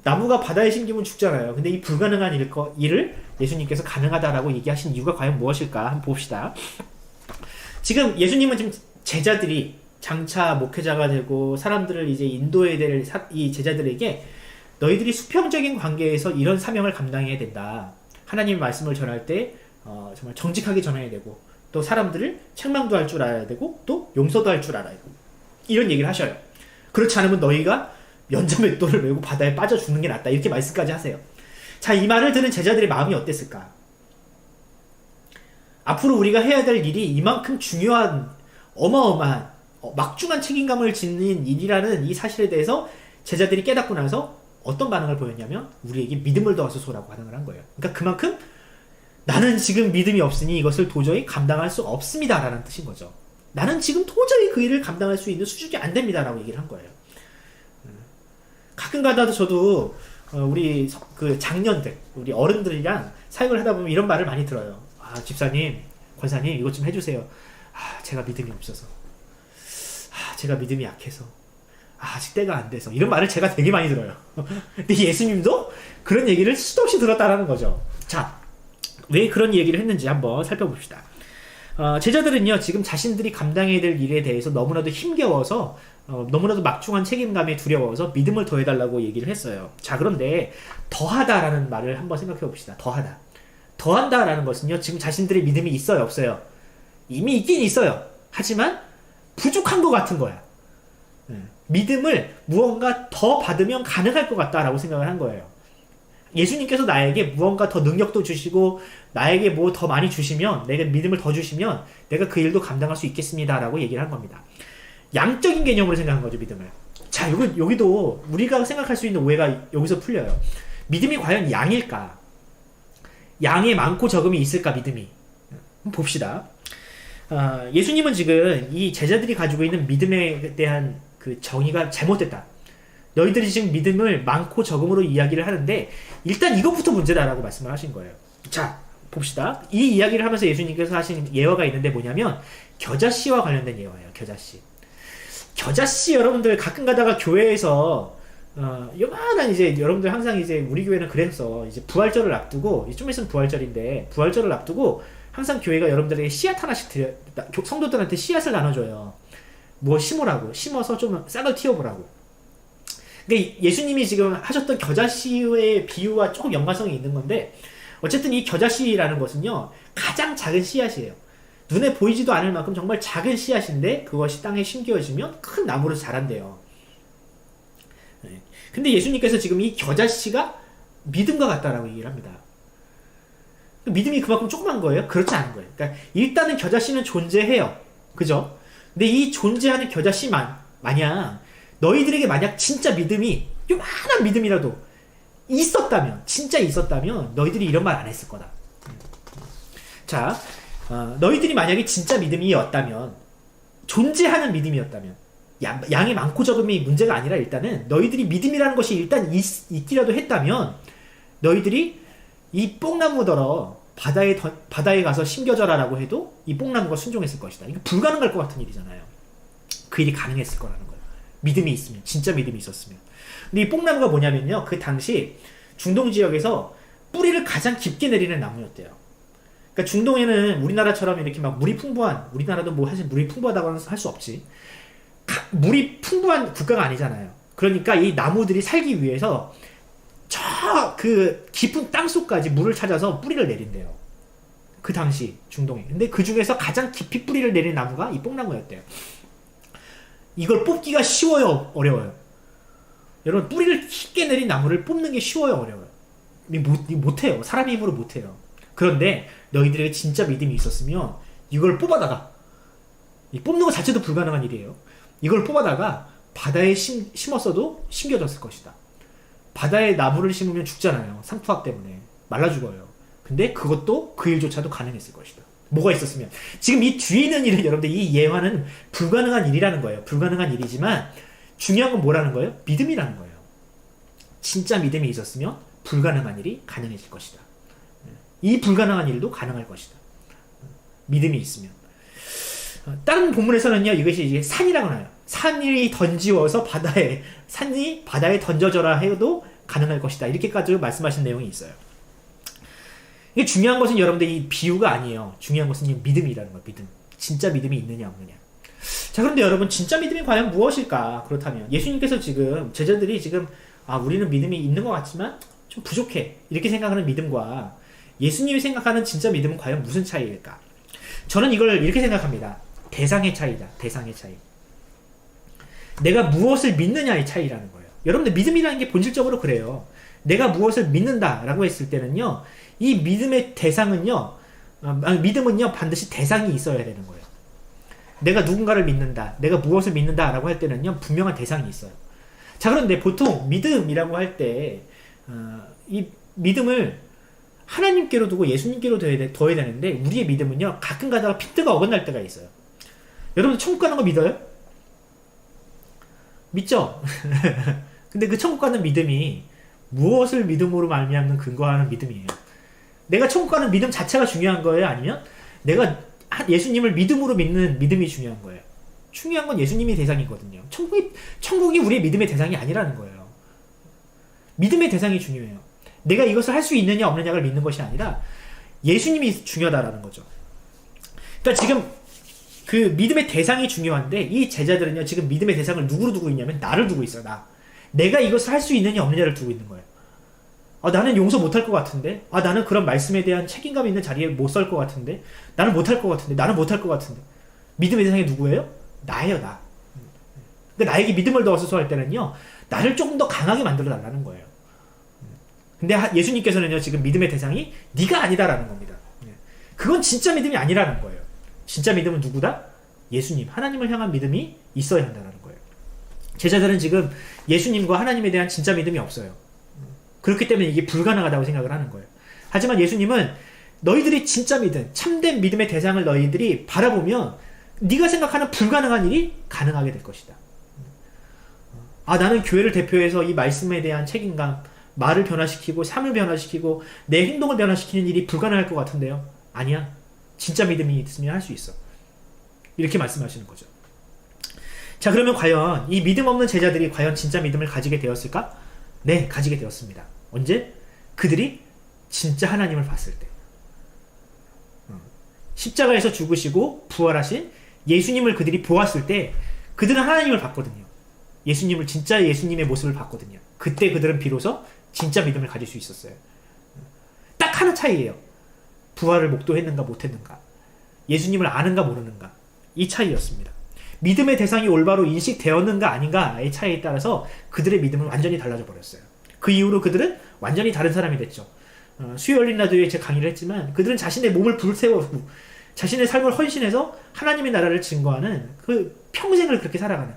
나무가 바다에 심기면 죽잖아요. 근데 이 불가능한 일을 예수님께서 가능하다라고 얘기하신 이유가 과연 무엇일까? 한번 봅시다. 지금 예수님은 지금 제자들이 장차 목회자가 되고 사람들을 이제 인도해야 될 이 제자들에게 너희들이 수평적인 관계에서 이런 사명을 감당해야 된다. 하나님의 말씀을 전할 때 정말 정직하게 전해야 되고 또 사람들을 책망도 할 줄 알아야 되고 또 용서도 할 줄 알아야 되고 이런 얘기를 하셔요. 그렇지 않으면 너희가 연자맷돌을 메고 바다에 빠져 죽는 게 낫다. 이렇게 말씀까지 하세요. 자, 이 말을 들은 제자들의 마음이 어땠을까? 앞으로 우리가 해야 될 일이 이만큼 중요한 어마어마한 막중한 책임감을 지닌 일이라는 이 사실에 대해서 제자들이 깨닫고 나서 어떤 반응을 보였냐면 우리에게 믿음을 더하소서라고 반응을 한 거예요. 그러니까 그만큼 나는 지금 믿음이 없으니 이것을 도저히 감당할 수 없습니다 라는 뜻인 거죠. 나는 지금 도저히 그 일을 감당할 수 있는 수준이 안 됩니다 라고 얘기를 한 거예요. 가끔가다도 저도 우리 그 장년들, 우리 어른들이랑 사역을 하다 보면 이런 말을 많이 들어요. 아, 집사님, 권사님 이것 좀 해주세요. 아, 제가 믿음이 없어서. 아, 제가 믿음이 약해서. 아, 아직 때가 안 돼서. 이런 말을 제가 되게 많이 들어요. 근데 예수님도 그런 얘기를 수도 없이 들었다라는 거죠. 자, 왜 그런 얘기를 했는지 한번 살펴봅시다. 제자들은요, 지금 자신들이 감당해야 될 일에 대해서 너무나도 힘겨워서 너무나도 막중한 책임감에 두려워서 믿음을 더해달라고 얘기를 했어요. 자, 그런데 더하다라는 말을 한번 생각해 봅시다. 더한다라는 것은요, 지금 자신들의 믿음이 있어요, 없어요? 이미 있긴 있어요. 하지만 부족한 것 같은 거야. 믿음을 무언가 더 받으면 가능할 것 같다라고 생각을 한 거예요. 예수님께서 나에게 무언가 더 능력도 주시고 나에게 뭐 더 많이 주시면, 내가 믿음을 더 주시면 내가 그 일도 감당할 수 있겠습니다라고 얘기를 한 겁니다. 양적인 개념으로 생각한 거죠, 믿음을. 자, 여기도 우리가 생각할 수 있는 오해가 여기서 풀려요. 믿음이 과연 양일까? 양의 많고 적음이 있을까, 믿음이? 한번 봅시다. 예수님은 지금 이 제자들이 가지고 있는 믿음에 대한 그 정의가 잘못됐다. 너희들이 지금 믿음을 많고 적음으로 이야기를 하는데 일단 이것부터 문제다라고 말씀을 하신 거예요. 자, 봅시다. 이 이야기를 하면서 예수님께서 하신 예화가 있는데 뭐냐면 겨자씨와 관련된 예화예요. 겨자씨 여러분들 가끔 가다가 교회에서 요만한 이제 여러분들 항상 이제 우리 교회는 그래서 이제 부활절을 앞두고 좀 있으면 부활절인데 부활절을 앞두고 항상 교회가 여러분들에게 씨앗 하나씩 성도들한테 씨앗을 나눠줘요. 뭐 심으라고, 심어서 좀 싹을 틔워보라고. 그러니까 예수님이 지금 하셨던 겨자씨의 비유와 조금 연관성이 있는 건데 어쨌든 이 겨자씨라는 것은요 가장 작은 씨앗이에요. 눈에 보이지도 않을 만큼 정말 작은 씨앗인데 그것이 땅에 심겨지면 큰 나무로 자란대요. 근데 예수님께서 지금 이 겨자씨가 믿음과 같다라고 얘기를 합니다. 믿음이 그만큼 조그만 거예요? 그렇지 않은 거예요. 그러니까 일단은 겨자씨는 존재해요. 그죠? 근데 이 존재하는 겨자씨만 마냥 너희들에게 만약 진짜 믿음이 요만한 믿음이라도 진짜 있었다면 너희들이 이런 말 안 했을 거다. 자, 너희들이 만약에 진짜 믿음이었다면, 존재하는 믿음이었다면, 양이 많고 적음이 문제가 아니라 일단은 너희들이 믿음이라는 것이 일단 있기라도 했다면 너희들이 이 뽕나무더러 바다에 가서 심겨져라라고 해도 이 뽕나무가 순종했을 것이다. 이거 불가능할 것 같은 일이잖아요. 그 일이 가능했을 거라는 거예요. 믿음이 있으면, 진짜 믿음이 있었으면. 근데 이 뽕나무가 뭐냐면요, 그 당시 중동 지역에서 뿌리를 가장 깊게 내리는 나무였대요. 그러니까 중동에는 우리나라처럼 이렇게 막 물이 풍부한, 우리나라도 뭐 사실 물이 풍부하다고 할 수 없지. 물이 풍부한 국가가 아니잖아요. 그러니까 이 나무들이 살기 위해서 저 그 깊은 땅속까지 물을 찾아서 뿌리를 내린대요. 그 당시 중동에. 근데 그 중에서 가장 깊이 뿌리를 내린 나무가 이 뽕나무였대요. 이걸 뽑기가 쉬워요, 어려워요? 여러분, 뿌리를 깊게 내린 나무를 뽑는 게 쉬워요, 어려워요? 못해요. 사람 힘으로 못해요. 그런데 너희들에게 진짜 믿음이 있었으면 이걸 뽑아다가, 이 뽑는 것 자체도 불가능한 일이에요. 이걸 뽑아다가 바다에 심었어도 심겨졌을 것이다. 바다에 나무를 심으면 죽잖아요. 상투학 때문에. 말라 죽어요. 근데 그것도 그 일조차도 가능했을 것이다. 뭐가 있었으면. 지금 이 뒤에 있는 일은 여러분들, 이 예화는 불가능한 일이라는 거예요. 불가능한 일이지만 중요한 건 뭐라는 거예요? 믿음이라는 거예요. 진짜 믿음이 있었으면 불가능한 일이 가능해질 것이다. 이 불가능한 일도 가능할 것이다. 믿음이 있으면. 다른 본문에서는요, 이것이 이제 산이라고 나와요. 산이 던지워서 산이 바다에 던져져라 해도 가능할 것이다. 이렇게까지 말씀하신 내용이 있어요. 이게 중요한 것은 여러분들 이 비유가 아니에요. 중요한 것은 이 믿음이라는 거예요. 믿음. 진짜 믿음이 있느냐 없느냐. 자, 그런데 여러분, 진짜 믿음이 과연 무엇일까? 그렇다면 예수님께서 지금 제자들이 지금 우리는 믿음이 있는 것 같지만 좀 부족해, 이렇게 생각하는 믿음과 예수님이 생각하는 진짜 믿음은 과연 무슨 차이일까? 저는 이걸 이렇게 생각합니다. 대상의 차이다. 대상의 차이. 내가 무엇을 믿느냐의 차이라는 거예요. 여러분들, 믿음이라는 게 본질적으로 그래요. 내가 무엇을 믿는다라고 했을 때는요, 이 믿음의 대상은요, 믿음은요 반드시 대상이 있어야 되는 거예요. 내가 누군가를 믿는다, 내가 무엇을 믿는다라고 할 때는요 분명한 대상이 있어요. 자, 그런데 보통 믿음이라고 할 때 이 믿음을 하나님께로 두고 예수님께로 둬야 되는데, 우리의 믿음은요 가끔 가다가 핀트가 어긋날 때가 있어요. 여러분, 천국 가는 거 믿어요? 믿죠? 근데 그 천국 가는 믿음이 무엇을 믿음으로 말미암는 근거하는 믿음이에요? 내가 천국 가는 믿음 자체가 중요한 거예요? 아니면 내가 예수님을 믿음으로 믿는 믿음이 중요한 거예요? 중요한 건 예수님이 대상이거든요. 천국이 우리의 믿음의 대상이 아니라는 거예요. 믿음의 대상이 중요해요. 내가 이것을 할 수 있느냐 없느냐를 믿는 것이 아니라 예수님이 중요하다라는 거죠. 그러니까 지금 그 믿음의 대상이 중요한데, 이 제자들은요 지금 믿음의 대상을 누구로 두고 있냐면 나를 두고 있어요. 내가 이것을 할 수 있느냐 없느냐를 두고 있는 거예요. 나는 용서 못할 것 같은데, 나는 그런 말씀에 대한 책임감 있는 자리에 못 설 것 같은데, 나는 못할 것 같은데, 나는 못할 것 같은데. 믿음의 대상이 누구예요? 나예요, 나. 근데 나에게 믿음을 넣어서 할 때는요, 나를 조금 더 강하게 만들어 달라는 거예요. 근데 예수님께서는요 지금 믿음의 대상이 네가 아니다라는 겁니다. 그건 진짜 믿음이 아니라는 거예요. 진짜 믿음은 누구다? 예수님, 하나님을 향한 믿음이 있어야 한다는 거예요. 제자들은 지금 예수님과 하나님에 대한 진짜 믿음이 없어요. 그렇기 때문에 이게 불가능하다고 생각을 하는 거예요. 하지만 예수님은 너희들이 진짜 믿음, 참된 믿음의 대상을 너희들이 바라보면 네가 생각하는 불가능한 일이 가능하게 될 것이다. 나는 교회를 대표해서 이 말씀에 대한 책임감, 말을 변화시키고 삶을 변화시키고 내 행동을 변화시키는 일이 불가능할 것 같은데요. 아니야. 진짜 믿음이 있으면 할 수 있어. 이렇게 말씀하시는 거죠. 자, 그러면 과연 이 믿음 없는 제자들이 과연 진짜 믿음을 가지게 되었을까? 네, 가지게 되었습니다. 언제? 그들이 진짜 하나님을 봤을 때. 십자가에서 죽으시고 부활하신 예수님을 그들이 보았을 때 그들은 하나님을 봤거든요. 예수님을, 진짜 예수님의 모습을 봤거든요. 그때 그들은 비로소 진짜 믿음을 가질 수 있었어요. 딱 하나 차이예요. 부활을 목도했는가 못했는가, 예수님을 아는가 모르는가, 이 차이였습니다. 믿음의 대상이 올바로 인식되었는가 아닌가의 차이에 따라서 그들의 믿음은 완전히 달라져 버렸어요. 그 이후로 그들은 완전히 다른 사람이 됐죠. 수요 열린 라디오에 제가 강의를 했지만 그들은 자신의 몸을 불태우고 자신의 삶을 헌신해서 하나님의 나라를 증거하는, 그 평생을 그렇게 살아가는,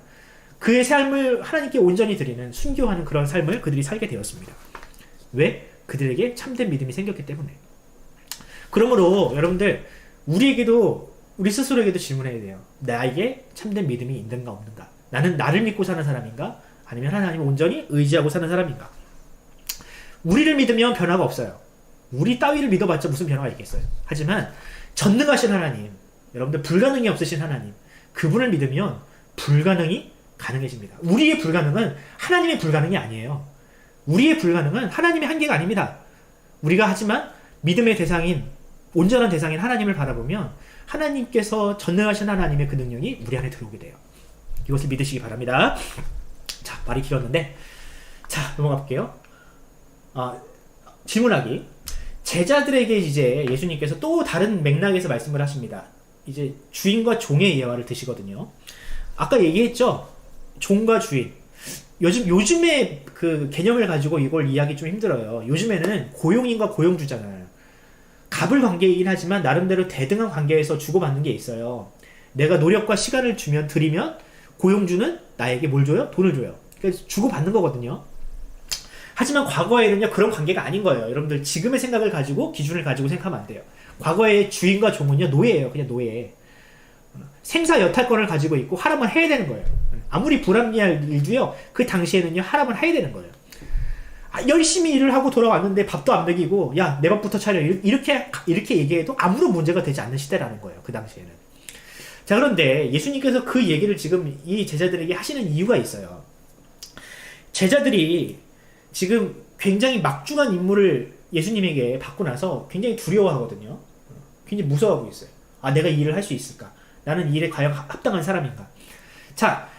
그의 삶을 하나님께 온전히 드리는, 순교하는 그런 삶을 그들이 살게 되었습니다. 왜? 그들에게 참된 믿음이 생겼기 때문에. 그러므로 여러분들, 우리에게도, 우리 스스로에게도 질문해야 돼요. 나에게 참된 믿음이 있는가 없는가? 나는 나를 믿고 사는 사람인가? 아니면 하나님을 온전히 의지하고 사는 사람인가? 우리를 믿으면 변화가 없어요. 우리 따위를 믿어봤자 무슨 변화가 있겠어요. 하지만 전능하신 하나님, 여러분들 불가능이 없으신 하나님, 그분을 믿으면 불가능이 가능해집니다. 우리의 불가능은 하나님의 불가능이 아니에요. 우리의 불가능은 하나님의 한계가 아닙니다. 우리가 하지만 믿음의 대상인 온전한 대상인 하나님을 바라보면 하나님께서 전능하신 하나님의 그 능력이 우리 안에 들어오게 돼요. 이것을 믿으시기 바랍니다. 자, 말이 길었는데, 자, 넘어가 볼게요. 질문하기. 제자들에게 이제 예수님께서 또 다른 맥락에서 말씀을 하십니다. 이제 주인과 종의 예화를 드시거든요. 아까 얘기했죠? 종과 주인. 요즘에 그 개념을 가지고 이걸 이해하기 좀 힘들어요. 요즘에는 고용인과 고용주잖아요. 갑을 관계이긴 하지만 나름대로 대등한 관계에서 주고받는 게 있어요. 내가 노력과 시간을 드리면 고용주는 나에게 뭘 줘요? 돈을 줘요. 그러니까 주고받는 거거든요. 하지만 과거에는요, 그런 관계가 아닌 거예요. 여러분들 지금의 생각을 가지고, 기준을 가지고 생각하면 안 돼요. 과거의 주인과 종은요, 노예예요. 그냥 노예. 생사 여탈권을 가지고 있고 하라면 해야 되는 거예요. 아무리 불합리할 일도요, 그 당시에는요, 하라면 해야 되는 거예요. 열심히 일을 하고 돌아왔는데 밥도 안 먹이고, 야, 내 밥부터 차려. 이렇게 얘기해도 아무런 문제가 되지 않는 시대라는 거예요. 그 당시에는. 자, 그런데 예수님께서 그 얘기를 지금 이 제자들에게 하시는 이유가 있어요. 제자들이 지금 굉장히 막중한 임무를 예수님에게 받고 나서 굉장히 두려워하거든요. 굉장히 무서워하고 있어요. 내가 이 일을 할 수 있을까? 나는 이 일에 과연 합당한 사람인가? 자,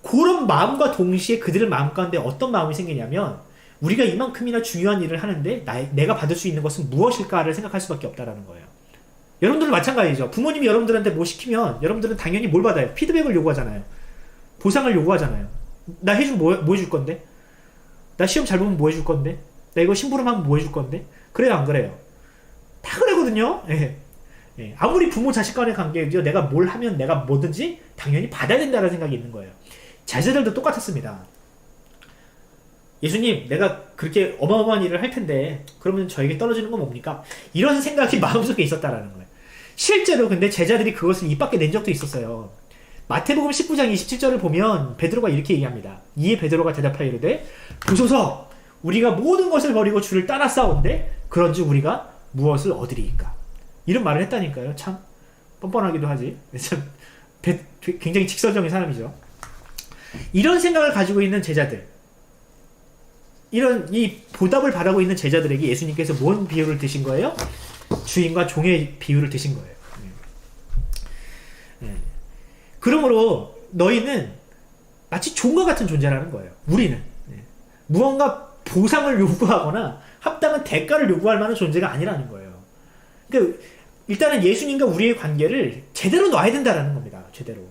그런 마음과 동시에 그들의 마음 가운데 어떤 마음이 생기냐면, 우리가 이만큼이나 중요한 일을 하는데 내가 받을 수 있는 것은 무엇일까를 생각할 수밖에 없다라는 거예요. 여러분들은 마찬가지죠. 부모님이 여러분들한테 뭐 시키면 여러분들은 당연히 뭘 받아요? 피드백을 요구하잖아요. 보상을 요구하잖아요. 나 해주면 뭐 해줄 건데? 나 시험 잘 보면 뭐 해줄 건데? 나 이거 심부름하면 뭐 해줄 건데? 그래요, 안 그래요? 다 그러거든요. 예. 예. 아무리 부모 자식 간의 관계에도 내가 뭘 하면 내가 뭐든지 당연히 받아야 된다는 생각이 있는 거예요. 제자들도 똑같았습니다. 예수님, 내가 그렇게 어마어마한 일을 할 텐데 그러면 저에게 떨어지는 건 뭡니까? 이런 생각이 마음속에 있었다라는 거예요. 실제로 근데 제자들이 그것을 입 밖에 낸 적도 있었어요. 마태복음 19장 27절을 보면 베드로가 이렇게 얘기합니다. 이에 베드로가 대답하여 이르되, 보소서, 우리가 모든 것을 버리고 주를 따랐사온데 그런즉 우리가 무엇을 얻으리이까? 이런 말을 했다니까요. 참 뻔뻔하기도 하지. 참 굉장히 직설적인 사람이죠. 이런 생각을 가지고 있는 제자들, 이런 이 보답을 바라고 있는 제자들에게 예수님께서 뭔 비유를 드신 거예요? 주인과 종의 비유를 드신 거예요. 그러므로 너희는 마치 종과 같은 존재라는 거예요. 우리는 무언가 보상을 요구하거나 합당한 대가를 요구할 만한 존재가 아니라는 거예요. 그러니까 일단은 예수님과 우리의 관계를 제대로 놔야 된다라는 겁니다. 제대로.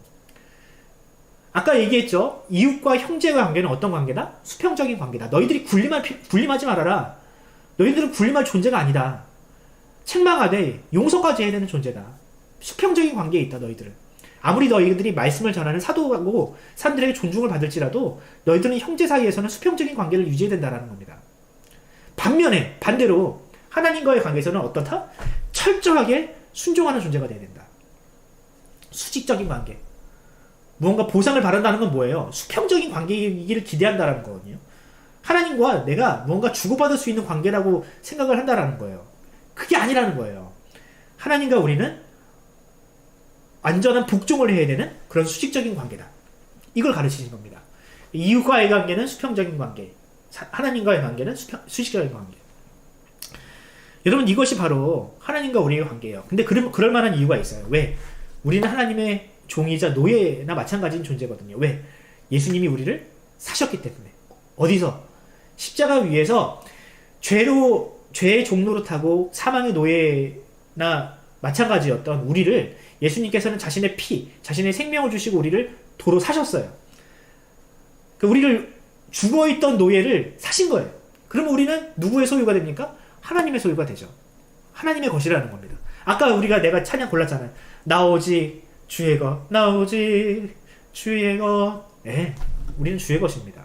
아까 얘기했죠. 이웃과 형제의 관계는 어떤 관계다? 수평적인 관계다. 너희들이 군림하지 말아라. 너희들은 군림할 존재가 아니다. 책망하되 용서까지 해야 되는 존재다. 수평적인 관계에 있다. 너희들은. 아무리 너희들이 말씀을 전하는 사도하고 사람들에게 존중을 받을지라도 너희들은 형제 사이에서는 수평적인 관계를 유지해야 된다는 겁니다. 반대로 하나님과의 관계에서는 어떻다? 철저하게 순종하는 존재가 돼야 된다. 수직적인 관계. 무언가 보상을 바란다는 건 뭐예요? 수평적인 관계이기를 기대한다는 거거든요. 하나님과 내가 무언가 주고받을 수 있는 관계라고 생각을 한다는 거예요. 그게 아니라는 거예요. 하나님과 우리는 완전한 복종을 해야 되는 그런 수직적인 관계다. 이걸 가르치신 겁니다. 이웃과의 관계는 수평적인 관계, 하나님과의 관계는 수직적인 관계. 여러분, 이것이 바로 하나님과 우리의 관계예요. 근데 그럴 만한 이유가 있어요. 왜? 우리는 하나님의 종이자 노예나 마찬가지인 존재거든요. 왜? 예수님이 우리를 사셨기 때문에. 어디서? 십자가 위에서 죄의 종로로 타고 사망의 노예나 마찬가지였던 우리를 예수님께서는 자신의 피, 자신의 생명을 주시고 우리를 도로 사셨어요. 우리를 죽어있던 노예를 사신 거예요. 그러면 우리는 누구의 소유가 됩니까? 하나님의 소유가 되죠. 하나님의 것이라는 겁니다. 아까 내가 찬양 골랐잖아요. 나오지 주의 것, 나오지 주의 것. 네, 우리는 주의 것입니다.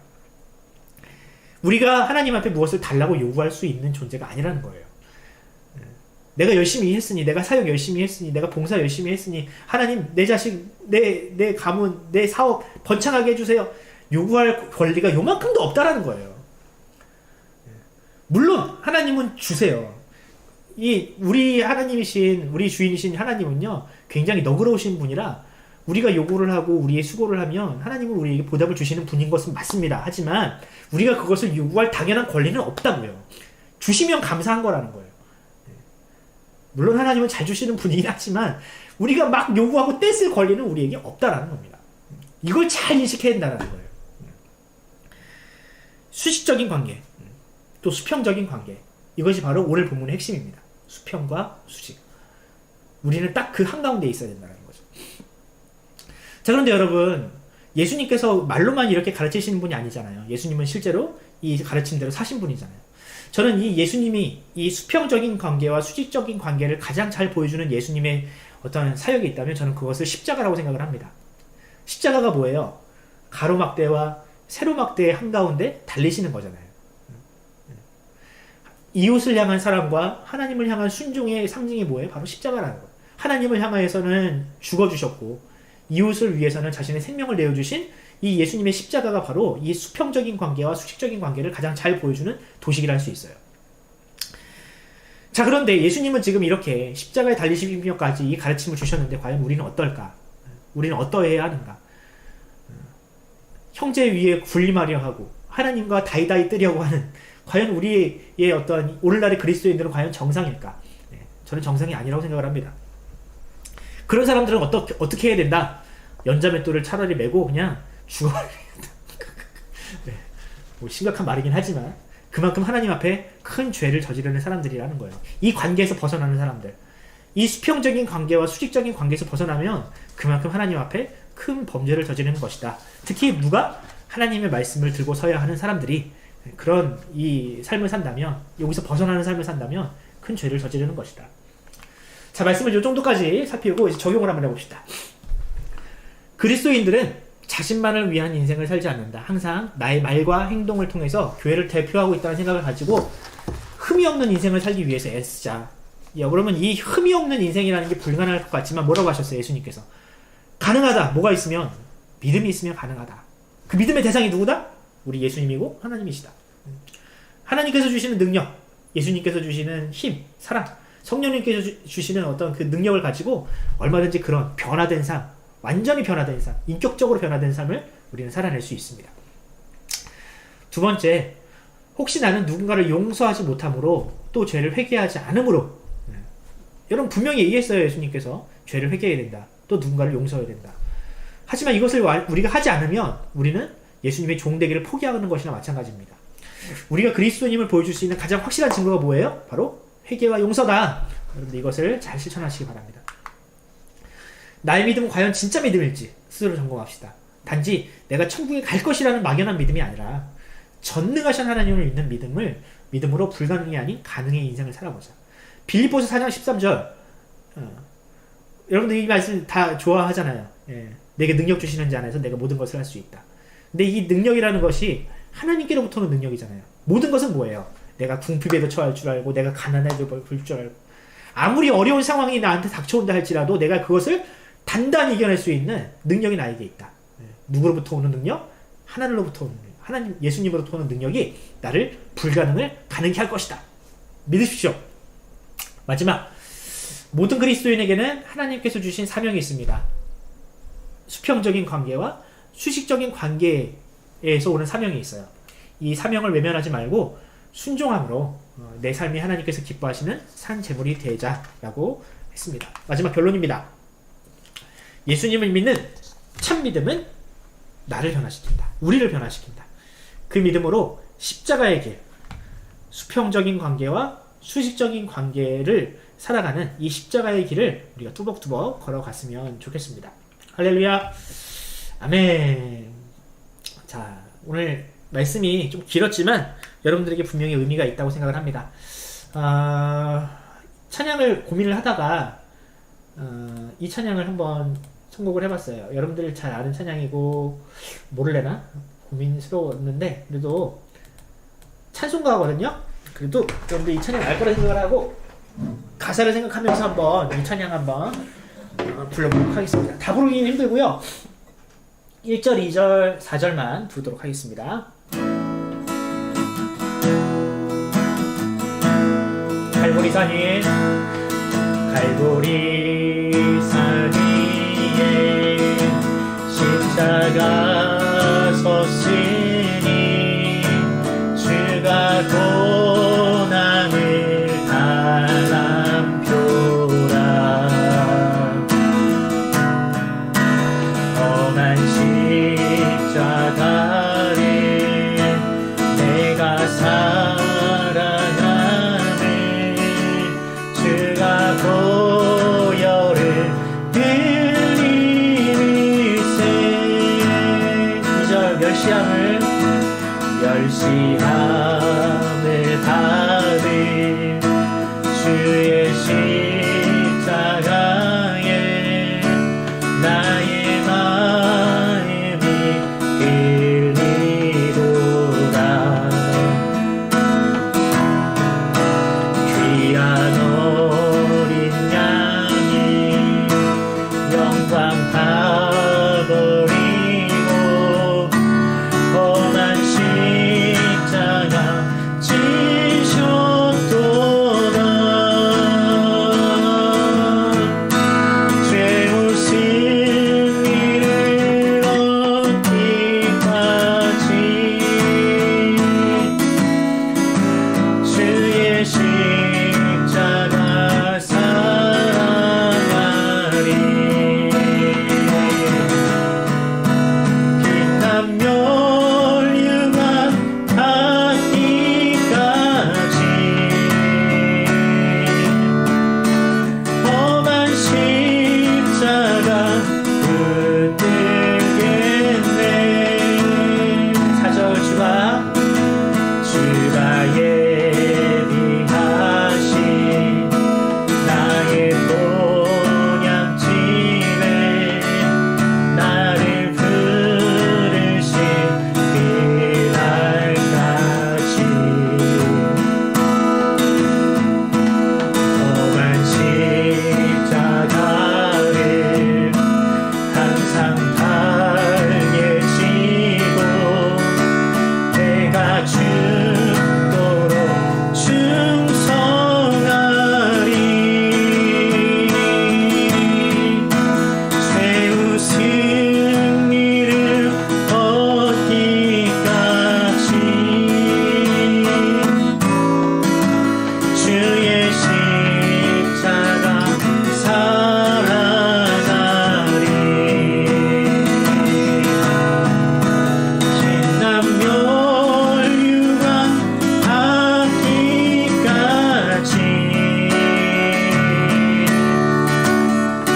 우리가 하나님 앞에 무엇을 달라고 요구할 수 있는 존재가 아니라는 거예요. 내가 열심히 했으니, 내가 사역 열심히 했으니, 내가 봉사 열심히 했으니, 하나님 내 자식, 내 가문, 내 사업 번창하게 해주세요. 요구할 권리가 요만큼도 없다라는 거예요. 물론 하나님은 주세요. 우리 하나님이신, 우리 주인이신 하나님은요, 굉장히 너그러우신 분이라 우리가 요구를 하고 우리의 수고를 하면 하나님은 우리에게 보답을 주시는 분인 것은 맞습니다. 하지만 우리가 그것을 요구할 당연한 권리는 없다고요. 주시면 감사한 거라는 거예요. 물론 하나님은 잘 주시는 분이긴 하지만 우리가 막 요구하고 떼쓸 권리는 우리에게 없다라는 겁니다. 이걸 잘 인식해야 된다는 거예요. 수식적인 관계, 또 수평적인 관계, 이것이 바로 오늘 본문의 핵심입니다. 수평과 수식. 우리는 딱 그 한가운데 있어야 된다는 거죠. 자, 그런데 여러분, 예수님께서 말로만 이렇게 가르치시는 분이 아니잖아요. 예수님은 실제로 이 가르친 대로 사신 분이잖아요. 저는 이 예수님이 이 수평적인 관계와 수직적인 관계를 가장 잘 보여주는 예수님의 어떤 사역이 있다면 저는 그것을 십자가라고 생각을 합니다. 십자가가 뭐예요? 가로막대와 세로막대의 한가운데 달리시는 거잖아요. 이웃을 향한 사랑과 하나님을 향한 순종의 상징이 뭐예요? 바로 십자가라는 거예요. 하나님을 향하여서는 죽어주셨고 이웃을 위해서는 자신의 생명을 내어주신 이 예수님의 십자가가 바로 이 수평적인 관계와 수직적인 관계를 가장 잘 보여주는 도식이라 할 수 있어요. 자, 그런데 예수님은 지금 이렇게 십자가에 달리시면까지 이 가르침을 주셨는데 과연 우리는 어떨까? 우리는 어떠해야 하는가? 형제 위에 군림하려 하고 하나님과 다이다이 뜨려고 하는 과연 우리의 어떤 오늘날의 그리스도인들은 과연 정상일까? 저는 정상이 아니라고 생각을 합니다. 그런 사람들은 어떻게 해야 된다? 연자맷돌을 차라리 메고 그냥 죽어야 된다. 네, 뭐 심각한 말이긴 하지만 그만큼 하나님 앞에 큰 죄를 저지르는 사람들이라는 거예요. 이 관계에서 벗어나는 사람들, 이 수평적인 관계와 수직적인 관계에서 벗어나면 그만큼 하나님 앞에 큰 범죄를 저지르는 것이다. 특히 누가? 하나님의 말씀을 들고 서야 하는 사람들이 그런 이 삶을 산다면, 여기서 벗어나는 삶을 산다면 큰 죄를 저지르는 것이다. 자, 말씀을 이 정도까지 살피고 이제 적용을 한번 해봅시다. 그리스도인들은 자신만을 위한 인생을 살지 않는다. 항상 나의 말과 행동을 통해서 교회를 대표하고 있다는 생각을 가지고 흠이 없는 인생을 살기 위해서 애쓰자. 그러면 이 흠이 없는 인생이라는 게 불가능할 것 같지만 뭐라고 하셨어요? 예수님께서 가능하다. 뭐가 있으면? 믿음이 있으면 가능하다. 그 믿음의 대상이 누구다? 우리 예수님이고 하나님이시다. 하나님께서 주시는 능력, 예수님께서 주시는 힘, 사랑, 성령님께서 주시는 어떤 그 능력을 가지고 얼마든지 그런 변화된 삶, 완전히 변화된 삶, 인격적으로 변화된 삶을 우리는 살아낼 수 있습니다. 두 번째, 혹시 나는 누군가를 용서하지 못함으로 또 죄를 회개하지 않음으로, 여러분 분명히 얘기했어요. 예수님께서 죄를 회개해야 된다. 또 누군가를 용서해야 된다. 하지만 이것을 우리가 하지 않으면 우리는 예수님의 종되기를 포기하는 것이나 마찬가지입니다. 우리가 그리스도님을 보여줄 수 있는 가장 확실한 증거가 뭐예요? 바로 회개와 용서다. 여러분들 이것을 잘 실천하시기 바랍니다. 나의 믿음은 과연 진짜 믿음일지 스스로 점검합시다. 단지 내가 천국에 갈 것이라는 막연한 믿음이 아니라 전능하신 하나님을 믿는 믿음으로 불가능이 아닌 가능의 인생을 살아보자. 빌립보서 4장 13절 여러분들 이 말씀 다 좋아하잖아요. 내게 능력 주시는 자 안에서 내가 모든 것을 할 수 있다. 근데 이 능력이라는 것이 하나님께로부터 오는 능력이잖아요. 모든 것은 뭐예요? 내가 궁핍에도 처할 줄 알고 내가 가난해도 볼 줄 알고 아무리 어려운 상황이 나한테 닥쳐온다 할지라도 내가 그것을 단단히 이겨낼 수 있는 능력이 나에게 있다. 누구로부터 오는 능력? 하나님으로부터 오는 능력. 하나님, 예수님으로부터 오는 능력이 나를 불가능을 가능케 할 것이다. 믿으십시오. 마지막, 모든 그리스도인에게는 하나님께서 주신 사명이 있습니다. 수평적인 관계와 수식적인 관계에서 오는 사명이 있어요. 이 사명을 외면하지 말고 순종함으로 내 삶이 하나님께서 기뻐하시는 산 제물이 되자라고 했습니다. 마지막 결론입니다. 예수님을 믿는 참 믿음은 나를 변화시킨다. 우리를 변화시킨다. 그 믿음으로 십자가의 길, 수평적인 관계와 수식적인 관계를 살아가는 이 십자가의 길을 우리가 뚜벅뚜벅 걸어갔으면 좋겠습니다. 할렐루야. 아멘. 자, 오늘 말씀이 좀 길었지만 여러분들에게 분명히 의미가 있다고 생각을 합니다. 찬양을 고민을 하다가 이 찬양을 한번 선곡을 해봤어요. 여러분들 잘 아는 찬양이고 모를래나 고민스러웠는데 그래도 찬송가거든요. 그래도 여러분들 이 찬양 알 거라 생각을 하고 가사를 생각하면서 한번 이 찬양 한번 불러보도록 하겠습니다. 다 부르기는 힘들고요. 1절, 2절, 4절만 부르도록 하겠습니다. 갈보리산 위에 십자가 섰으니 주가 고난을 당한 표 멸시함을 받은 주의 십자가에 나의 마음이 끌리도다. 귀한 어린 양이 영광 다 버리고 험한 십자가 지셨도다. 죄 없은 이를 얻기까지 주의 십자가 사랑하리. 빛난 멸류관 닿기까지 험한 십자가 붙들겠네. 4절 주가 예비하신 나의 본향집에 나를 부르신 그날까지 험한 십자가를 항상 달게 지고 내가 죽도록 충성하리. 죄 없은 이를 얻기까지 주의 십자가 사랑하리. 빛난 멸류관 닿기까지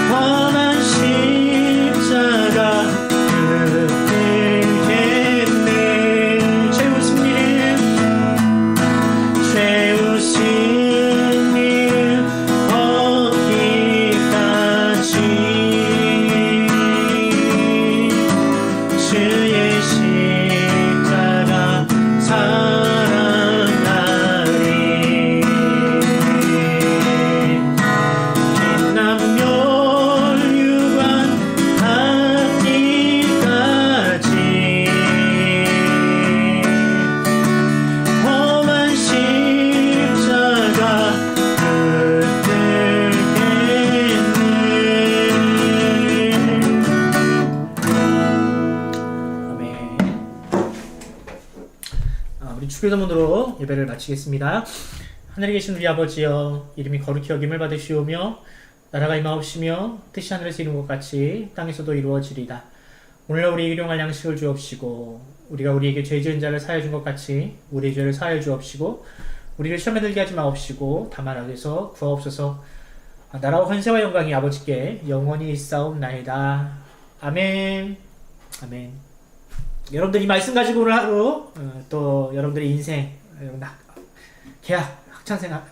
험한 십자가 붙들겠네. 죄 없은 일 얻기까지 주의 십자가 사랑하리. 빛난 멸류관 닿기까지 험한 십자가 붙들겠네. 아멘. 우리 주기도문으로 예배를 마치겠습니다. 하늘에 계신 우리 아버지여, 이름이 거룩히 여김을 받으시오며 나라가 임하옵시며 뜻이 하늘에서 이룬 것 같이 땅에서도 이루어지리다. 오늘날 우리에게 일용할 양식을 주옵시고 우리가 우리에게 죄 지은 자를 사하여 준 것 같이 우리의 죄를 사하여 주옵시고 우리를 시험에 들게 하지 마옵시고 다만 악에서 구하옵소서. 나라와 권세와 영광이 아버지께 영원히 있사옵나이다. 아멘. 아멘. 여러분들 이 말씀 가지고 오늘 하루 또 여러분들의 인생, 계약, 학창생활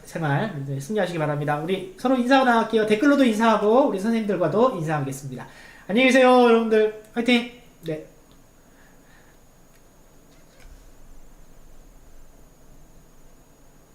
승리하시기 바랍니다. 우리 서로 인사하고 나갈게요. 댓글로도 인사하고 우리 선생님들과도 인사하겠습니다. 안녕히 계세요, 여러분들. 화이팅! 네.